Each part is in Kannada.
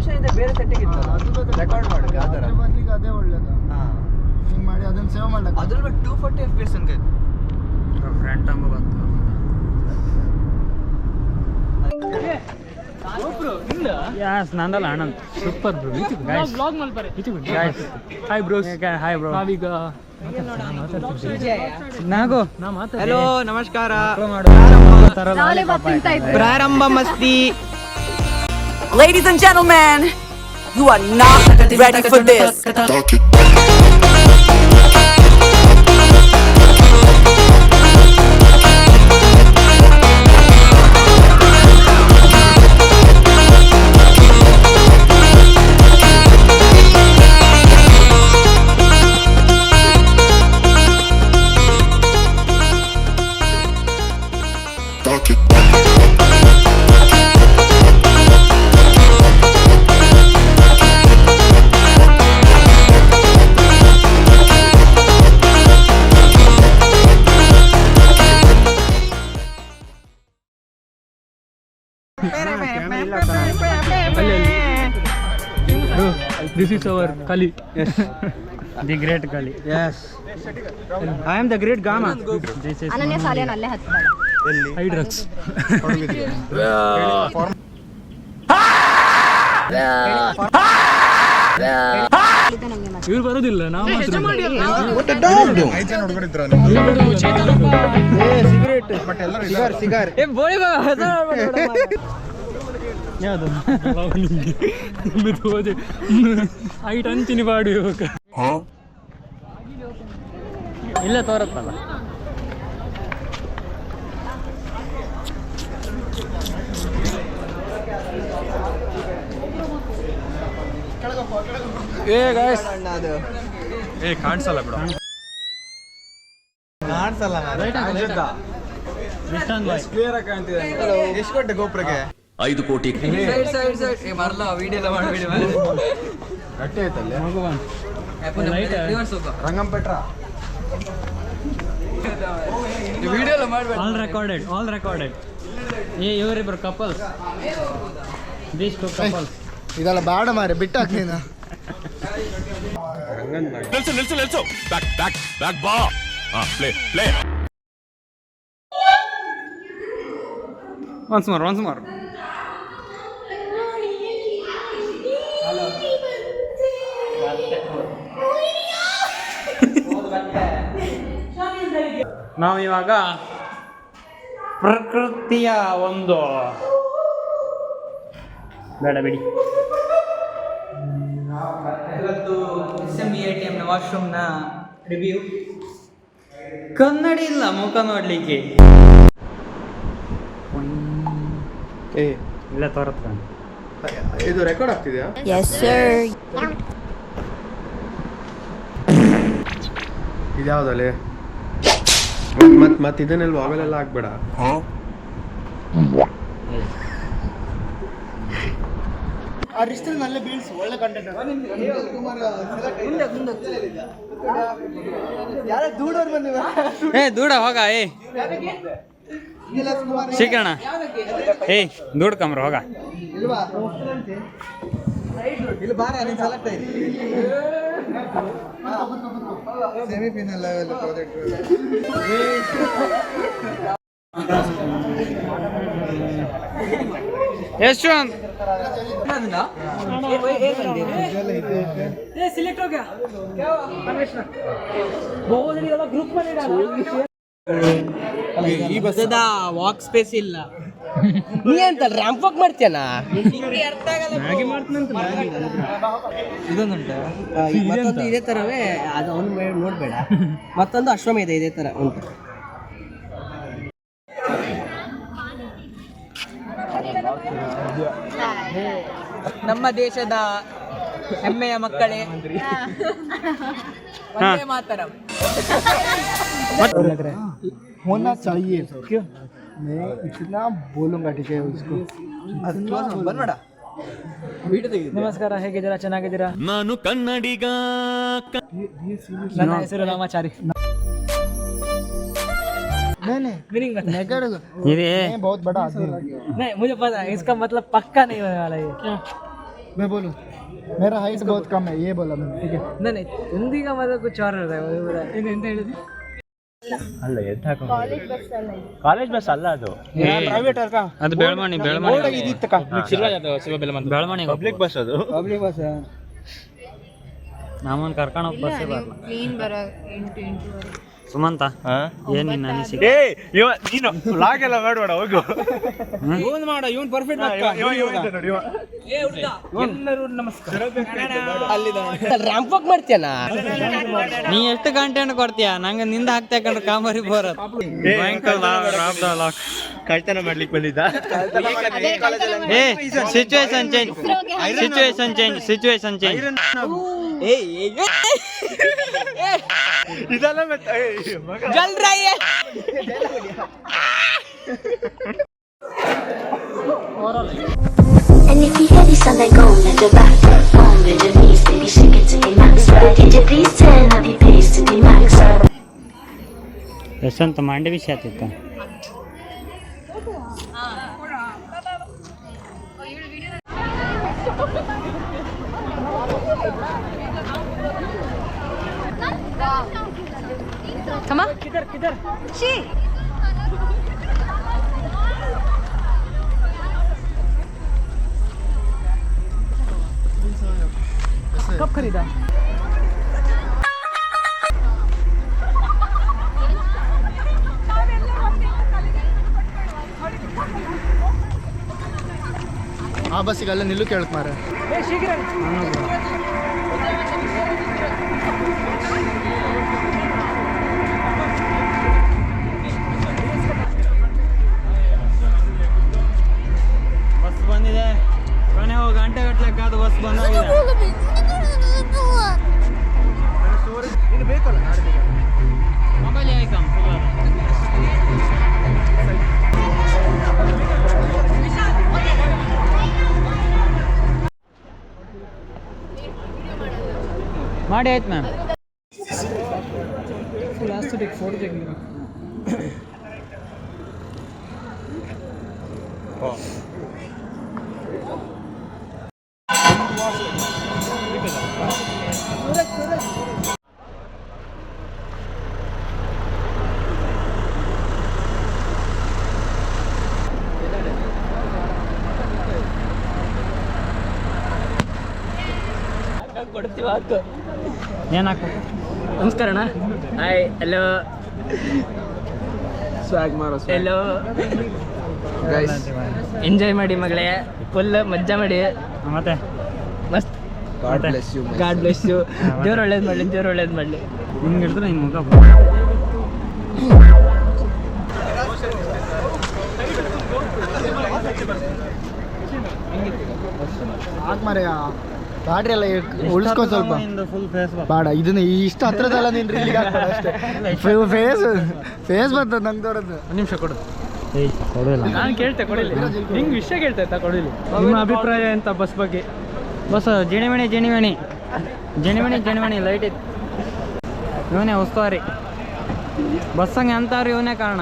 ಪ್ರಮೋಷನ್ ಇದೆ ಬೇರೆ ಸೆಟ್ಟಿಂಗ್ ಇತ್ತು ರೆಕಾರ್ಡ್ ಮಾಡೋಕೆ ಆ ಥರ ಅದೇ ಒಳ್ಳೇದು. ಹಿಂಗೆ ಮಾಡಿ ಅದನ್ನು ಸೇವ್ ಮಾಡಕ್ಕೆ ಅದ್ರಲ್ಲಿ 240 FPS ಅನ್ಕ ಇತ್ತು. ಫ್ರಂಟ್ ಅಂಬ ಬಂತು. ಯಾಸ್ ನಂದಲ್ಲ Anant super bro. Guys vlog ಮಾಡ್ತಾರೆ. Guys hi bros. Hi bro. ನಾವೀಗ ನಾಗೋ ನಾ ಮಾತಾಡ. ಹಲೋ ನಮಸ್ಕಾರ. ಪ್ರಾರಂಭ ಪ್ರಾರಂಭ ಮಸ್ತಿ. Ladies and gentlemen, you are not ready for this. This is our Kali. Yes. The great Kali. Yes. I am the great Gama. This is ಅನನ್ಯ ಸಾಲಿಯನ್ ಅಲ್ಲೇ ಹತ್ತಾಳೆ. Hydrox. ಇವ್ರು ಬರೋದಿಲ್ಲ ನಾವು ಸಿಗರ್ ಯಾವುದು ಐಟ್ ಅಂತೀನಿ ಬಾಡು ಇವಾಗ ಇಲ್ಲ ತೋರತ್ತಲ್ಲ. ಕಾಣಿಸಲ್ಲ ಬಿಡ ಕಾಣಿಸಲ್ಲ ಕ್ಲಿಯರ್ ಆಗಿ ಕಾಣ್ತಿದೆ. ಎಷ್ಟು ಕೊಟ್ಟೆ ಗೋಪುರಕ್ಕೆ? 5 ಕೋಟಿ. ಮರಲ್ಲ ವಿಡಿಯೋ ಎಲ್ಲ ಮಾಡಿ ಗಟ್ಟಿ ಆಯ್ತಲ್ಲ ರಂಗಂಪೆಟ್ರ ವಿಡಿಯೋ ಎಲ್ಲ ಮಾಡಬೇಡ. All recorded. ಇವರಿಬ್ಬರು ಕಪಲ್ಸ್. These two couples. ಇದೆಲ್ಲ ಬೇಡ ಮಾರೆ ಬಿಟ್ಟು ಹಾಕ್ತೀನಿ. ನಿಲ್ಸು ಬ್ಯಾಕ್ ಬಾ. ಪ್ಲೇ ಒನ್ಸ್ ಮೋರ್ ನಾವು ಇವಾಗ ಪ್ರಕೃತಿಯ ಒಂದು ಬೇಡ ಬಿಡಿ SMEATM ನ ವಾಶ್ರೂಮ್ನ ರಿವ್ಯೂ. ಕನ್ನಡಿ ಇಲ್ಲ ಮುಖ ನೋಡ್ಲಿಕ್ಕೆ. ಇಲ್ಲ ತೋರತ್ತ. ಇದು ರೆಕಾರ್ಡ್ ಆಗ್ತಿದೆಯಾ? Yes sir. ಇದ್ಯಾವ್ದಲ್ಲಿ ಮತ್ತೆ ಇದನ್ನೆಲ್ಲ ಅವೆಲ್ಲ ಹಾಕ್ಬೇಡ. ಆ ರಿಸ್ಟಲ್ ನಲ್ಲೇ ಬೀಳ್ಸು ಒಳ್ಳೆ ಕಂಟೆಂಟ್. ಯಾರ ದೂಡೋರು ಬಂದಿವೆ. ದೂಡ ಹೋಗ. ಶೀಕರಣ ದೂಡ್ ಕಮ್ರ ಹೋಗ. ಇಲ್ಲಿ ಬಾರ ನೀನು ಸೆಲೆಕ್ಟ್ ಆಯ್ತು. Semifinal level project. Yashwant select हो गया क्या परमेश्वर बहुत जल्दी वाला ग्रुप में डाला ಈ ಬಸ್ಸದ ವಾಕ್ ಸ್ಪೇಸ್ ಇಲ್ಲ. ನೀ ಅಂತ ರ್ಯಾಂಪ್ ವಾಕ್ ಮಾಡ್ತೀಯನ? ಅರ್ಥ ಆಗಲ್ಲ. ಮ್ಯಾಗಿ ಮಾಡ್ತಾನಂತ ಇದೊಂದುಂಟ ಮತ್ತೊಂದು ಇದೇ ಥರವೇ ಅದು ಅವನು ನೋಡಬೇಡ. ಮತ್ತೊಂದು ಅಶ್ವಮೇಧ ಇದೇ ಥರ ಉಂಟು. ನಮ್ಮ ದೇಶದ ಹೆಮ್ಮೆಯ ಮಕ್ಕಳೇ ವಂದೇ ಮಾತರಂ. होना चाहिए क्यों? मैं इतना बोलूंगा ठीक है उसको. ಬಂದ್ಬೇಡ. ನಮಸ್ಕಾರ, ಹೇಗಿದ್ದೀರಾ? ಚೆನ್ನಾಗಿದ್ದೀರಾ? ನಾನು ಕನ್ನಡಿಗ. ನನ್ನ ಹೆಸರು ರಾಮಾಚಾರಿ. नहीं मैं ये बहुत बड़ा आदमी. नहीं मुझे पता है इसका मतलब पक्का नहीं होने वाला ये. क्या मैं बोलूँ मेरा हाइट बहुत कम है ये बोला मैंने ठीक है नहीं हिंदी का मतलब कुछ और रहता है ಎಂತ ಹೇಳಿದ್ರಿ ಅಲ್ಲ ಎದ್ದು ಹಾಕೋ ಕಾಲೇಜ್ ಬಸ್ ಅಲ್ಲ ಅದು ಪ್ರೈವೇಟ್ ಅದು ಬೆಳಮಣಿ ಬೆಳಮಣಿ ಪಬ್ಲಿಕ್ ಬಸ್ ಅದು पब्लिक बस है ನಮ್ಮನ್ನು ಕರ್ಕೊಂಡು ಹೋಗಿ ಬಸ್ಸೇ ಬರಲ್ಲ ಕ್ಲೀನ್ ಬರ 8 ಸುಮಂತ ಏನ್ ನಿನ್ನ ಅನಿಸಿಕೆ ನೀನು ಲಾಗ್ ಎಲ್ಲ ಮಾಡಬೇಡ ಹೋಗು ಇವನ್ ಮಾಡ ಇವನ್ ಪರ್ಫೆಕ್ಟ್ ಎಲ್ಲರೂ ನಮಸ್ಕಾರ ರ್ಯಾಂಪ್ ವಾಕ್ ಮಾಡ್ತೀಯನ ನೀ ಎಷ್ಟು ಕಂಟೆಂಟ್ ಕೊಡ್ತೀಯ ನಂಗೆ ನಿಂದ ಹಾಕ್ತೇಕಂಡ್ರೆ ಕಾಮರಿ ಬರತ್ ಕಳ್ತನ ಮಾಡ್ಲಿಕ್ಕೆ ಬಂದಿದ್ದ ಏ ಸಿಚುವೇಶನ್ ಚೇಂಜ್ ಸಿಚುವೇಶನ್ ಚೇಂಜ್ ಇದೆಲ್ಲ जल रही है And if you hear this song, then go let the back on with the knees, baby, shake it to the max. Did you please turn up your pace to the max? Yashwant Mandavi ಶಾತಿತ್ತ Come on. Kidhar. She. कब खरीदा ಆ ಬಸ್ಸಿಗೆ ಅಲ್ಲ ನಿಲ್ಲು ಕೇಳಕ್ ಮಾರ शीघ्र ಬಸ್ ಬಂದಿದೆ ಕೊನೆ ಹೋಗಿ ಗಂಟೆ ಗಟ್ಟಲೆ ಅದು ಬಸ್ ಬಂದಾಗಿದೆ ಮೊಬೈಲ್ ಆಯ್ಕಮ್ ಮಾಡಿ ಆಯ್ತು ಮ್ಯಾಮ್ लास्ट एक फोटो देखना ಏನು ಹಾಕ್ಬೇಕು ನಮಸ್ಕಾರ ಅಣ್ಣ ಹಾಯ್ ಹಲೋ ಸ್ವಾಗ್ ಮಾರೋ ಹಲೋ ಗೈಸ್ ಎಂಜಾಯ್ ಮಾಡಿ ಮಗಳೇ ಫುಲ್ ಮಜ್ಜಾ ಮಾಡಿ ಮತ್ತೆ ಮಸ್ತ್ ಗಾಡ್ ಬ್ಲೆಸ್ ಯು ದೇವ್ರು ಒಳ್ಳೇದು ಮಾಡಲಿ ಹಿಂಗೆ ಹಿಡಿದ್ರೆ ನಿನ್ನ ಮುಖ ಹಾಕ್ ಮಾರ ಬ್ಯಾಟ್ರಿ ಎಲ್ಲ ಉಳಿಸ್ಕೊ ಸ್ವಲ್ಪ ಫುಲ್ ಫೇಸ್ ಬೇಡ ಇದನ್ನ ಇಷ್ಟು ಹತ್ರದಲ್ಲ ನೀನು ರೀಲಿಗೆ ಹಾಕ್ಬೇಡ ಅಷ್ಟೇ ಫೇಸ್ ಬರ್ತದೆ ನಂಗೆ ದೊಡ್ಡದು ನಿಮಿಷ ಕೊಡು ಏಯ್ ಕೊಡೋಲ್ಲ ನಾನು ಕೇಳ್ತೆ ಕೊಡಿಲ್ಲ ಹಿಂಗೆ ವಿಷಯ ಕೇಳ್ತಾ ಇತ್ತ ಕೊಡಿಲ್ಲ ನಿಮ್ಮ ಅಭಿಪ್ರಾಯ ಅಂತ ಬಸ್ ಬಗ್ಗೆ ಬಸ್ ಜಿಣಿಮಣಿ ಲೈಟ್ ಇತ್ತು ಇವನೇ ಉಸ್ತುವಾರಿ ಬಸ್ಸಂಗೆ ಅಂತವ್ರು ಇವನೇ ಕಾರಣ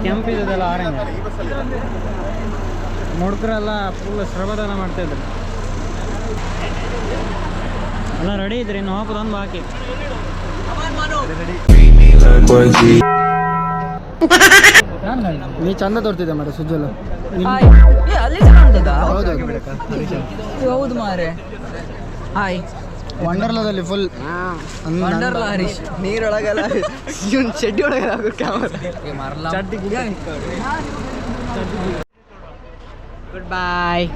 ಕೆಂಪಿದೆಲ್ಲ ಆರೆಂಜ್ ಮುಡುಕರೆಲ್ಲ ಫುಲ್ ಶ್ರಮದಾನ ಮಾಡ್ತಾಯಿದ್ರು ಎಲ್ಲ ರೆಡಿ ಇದ್ರಿ ಇನ್ನು ಹೋಗೋದೊಂದು ಬಾಕಿ ನೀ ಚಂದ ತೋರ್ತಿದ್ದೆ ಮಾರ ಸುಜ್ಜಲ್ಲ ಅಲ್ಲಿ ಕಾಣ್ತದ ಹೌದು ಮಾರೆ ಹಾಯ್ ವಂಡರ್ಲಾದಲ್ಲಿ ಫುಲ್ ವಂಡರ್ಲಾ ಹರೀಶ್ ನೀರೊಳಗೆಲ್ಲ ಇವನ್ ಚಡ್ಡಿ ಒಳಗೆ ಕ್ಯಾಮರಾ ಚಡ್ಡಿ ಗುಡ್ ಬಾಯ್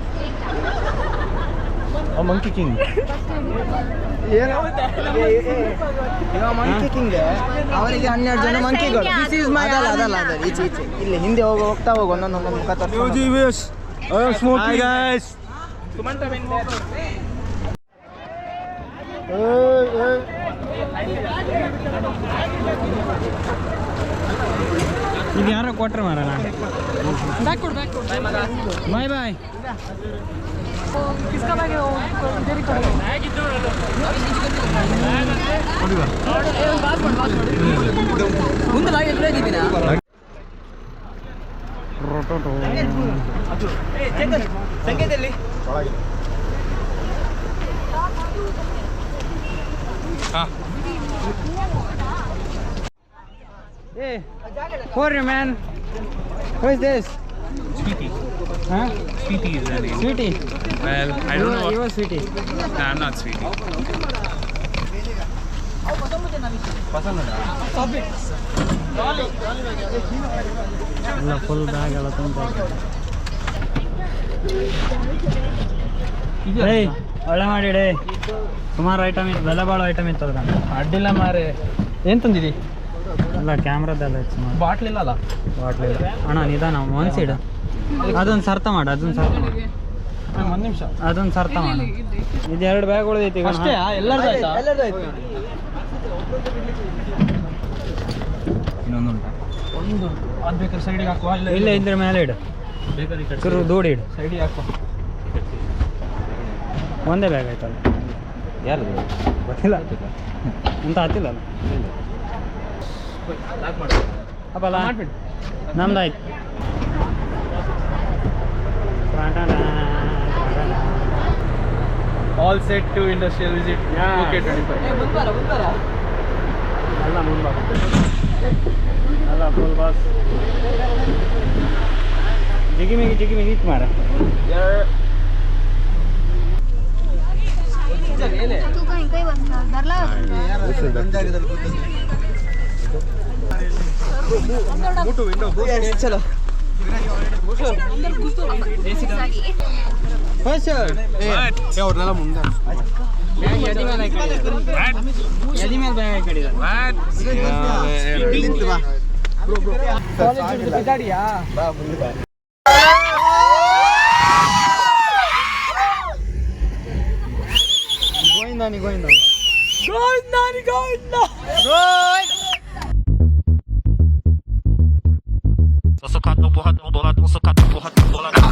ಮಂಕಿ ಕಿಂಗ್ ಮಂಕಿ ಕಿಂಗ್ ಅವರಿಗೆ 12 ಜನ ಮಂಕಿಗಳು ಅದಲ್ಲ ಈಚೆ ಇಲ್ಲಿ ಹಿಂದೆ ಹೋಗ್ತಾ ಹೋಗು ಒಂದೊಂದು ಮುಖ ಇದು ಯಾರೋ ಕೊಟ್ರೆ ಮಾರಲ್ಲ ಬಾಯ್ ಬಾಯ್ किसका बैग है वो तेरी कर ಮುಂದೆ ಲಾಗಿ ಎದುರಾಗಿದ್ದೀನಾ ಸಂಗೀತಲ್ಲಿ Hey, who are you, man? Who is this? Sweetie. Huh? Sweetie is her name. Sweetie. Well, I don't know. You are Sweetie. No, I'm not Sweetie. ಎಲ್ಲ ಫುಲ್ ಬ್ಯಾಗ್ ಎಲ್ಲ ತುಂಬ ಏಯ್ ಒಳ್ಳೆ ಮಾಡಿಡೆ ಸುಮಾರು ಐಟಮ್ ಇತ್ತು ಬೆಲೆ ಭಾಳ ಐಟಮ್ ಇತ್ತು ಅದ್ರಾಗ ಅಡ್ಡಿಲ್ಲ ಮಾರೆ ಏನು ತಂದಿದಿ ಎಲ್ಲ ಕ್ಯಾಮ್ರದ್ದೆಲ್ಲ ಇತ್ತು ಸುಮಾರು ಬಾಟ್ಲ್ ಇಲ್ಲ ಅಲ್ಲ ಬಾಟ್ಲಿ ಅಣ್ಣ ನಿಧಾನ ಒಂದು ಸೈಡ್ ಅದೊಂದು ಸರ್ತ ಮಾಡು ಅದೊಂದು ಸರ್ತ ಮಾಡು ಒಂದು ನಿಮಿಷ ಅದೊಂದು ಸರ್ತ ಮಾಡು ಇದು 2 ಬ್ಯಾಗ್ ಉಳಿದೈತಿ ಈಗ ಅಷ್ಟೇ ಎಲ್ಲರದು ಆಯ್ತಾ ಇನ್ನೊಂದು ಉಂಟಾ ಒಂದು ಅದು ಬೇಕಾದ್ರೆ ಸೈಡಿಗೆ ಹಾಕುವ ಇಲ್ಲ ಇದ್ರ ಮೇಲೆ ಇಡು ಚೂರು ದೂಡಿ ಇಡು ಸೈಡಿಗೆ ಹಾಕುವ ಒಂದೇ ಬ್ಯಾಗ್ ಆಯ್ತಲ್ಲ ಯಾರದು ಗೊತ್ತಿಲ್ಲ ಅಂತ ಹತ್ತಿಲ್ಲ ಅಪ್ಪಲ್ಲ ನಮ್ದಾಯ್ತು all set to industrial visit okay 25 ಎಲ್ಲ ಮುಂದೆ ಎಲ್ಲ ಫುಲ್ ಬಾಸ್ ಜಿಗಿಮಿಗಿ ಇತ್ತು ಮಾರ तू कहीं कहीं बस धरला ಚಲೋ ಅವ್ರನ್ನೆಲ್ಲ ಮುಂದೆ ಎದಿ ಮೇಲೆ ಬ್ಯಾಗ್ ಬಿದ್ದಾಡಿಯಾ Govinda Socado, porradão, boladão, socado, porradão, boladão.